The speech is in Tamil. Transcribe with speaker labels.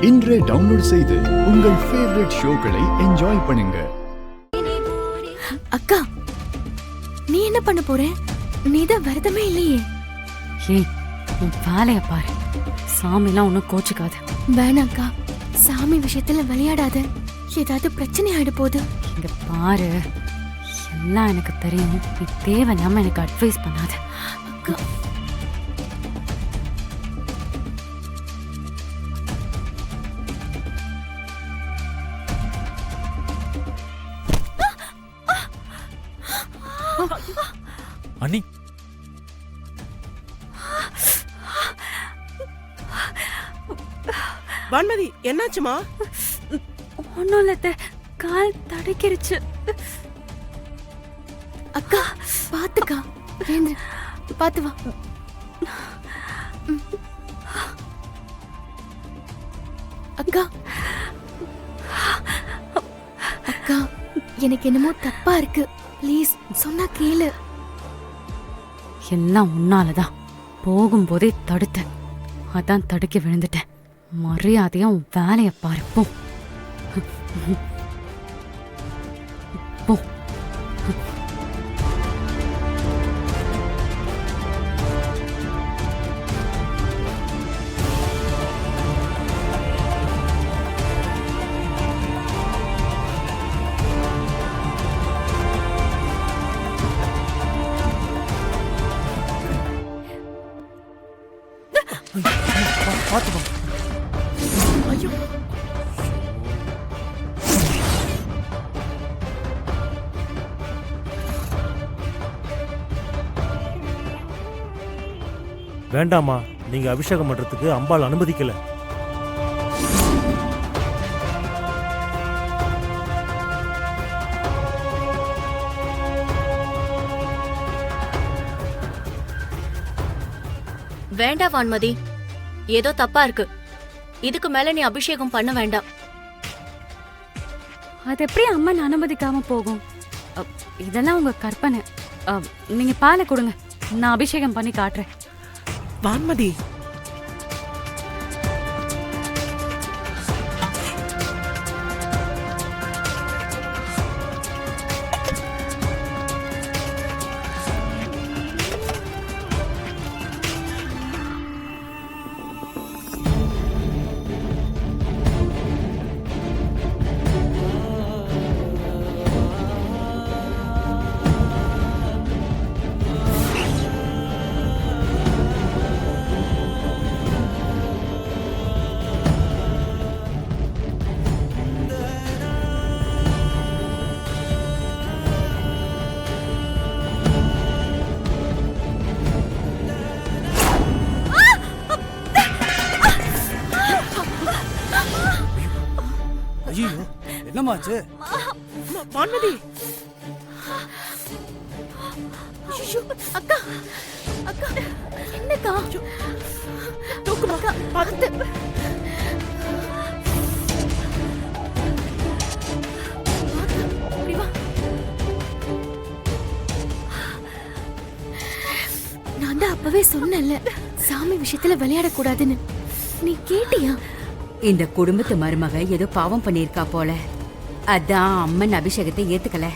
Speaker 1: இன்றே டவுன்லோட் செய்து உங்கள் ஃபேவரட் ஷோக்களை என்ஜாய் பண்ணுங்க.
Speaker 2: அக்கா, நீ என்ன பண்ண போற? நீதான் விரதமே இல்லையே.
Speaker 3: ஏய், உன் வேலைய பாரு. சாமிலாம் ஒன்னும் கோச்சுக்காது.
Speaker 2: வேணாக்கா, சாமி விஷயத்துல விளையாடாத. ஏதாவது பிரச்சனை ஆயிட போகுது.
Speaker 3: இங்க பாரு, எல்லாம் எனக்கு தெரியும். நீ தேவையில்லாம எனக்கு அட்வைஸ் பண்ணாத.
Speaker 2: அக்கா,
Speaker 4: அண்ணி,
Speaker 5: வான்மதி, என்னாச்சுமா?
Speaker 3: ஒன்னும் இல்ல, கால் தடுக்கிருச்சு.
Speaker 2: அக்கா பாத்துக்கா, எழுந்து பாத்து வா. அக்கா அக்கா, எனக்கு என்னமோ தப்பா இருக்கு. ப்ளீஸ் சொன்னா கேளு.
Speaker 3: எல்லாம் உன்னாலதான். போகும்போதே தடுத்தேன், அதான் தடுக்கி விழுந்துட்டேன். மரியாதையா உன் வேலைய பாரு. போ போ.
Speaker 4: பாத்துக்கோ.
Speaker 5: ஐயோ,
Speaker 4: வேண்டாமா, நீங்க அபிஷேகம் பண்றதுக்கு அம்பாள் அனுமதிக்கல.
Speaker 6: வேண்டாம் வான்மதி, ஏதோ தப்பா இருக்கு. இதுக்கு மேல நீ அபிஷேகம் பண்ண வேண்டாம்.
Speaker 3: அது எப்படி அம்மன் அனுமதிக்காம போகும்? இதெல்லாம் உங்க கற்பனை. நீங்க பாலை கொடுங்க, நான் அபிஷேகம் பண்ணி காட்டுறேன்.
Speaker 5: வான்மதி,
Speaker 7: ஐயோ, என்னமாச்சு?
Speaker 5: வான்மதி.
Speaker 2: அக்கா அக்கா, என்னக்கா?
Speaker 5: தூக்குமா, பார்த்து.
Speaker 2: நான் தான் அப்பவே சொன்னேன்ல, சாமி விஷயத்துல விளையாடக்கூடாதுன்னு. நீ கேட்டியா?
Speaker 8: இந்த குடும்பத்து மருமக ஏதோ பாவம் பண்ணிருக்கா போல, அதான் அம்மன் அபிஷேகத்தை ஏத்துக்கல.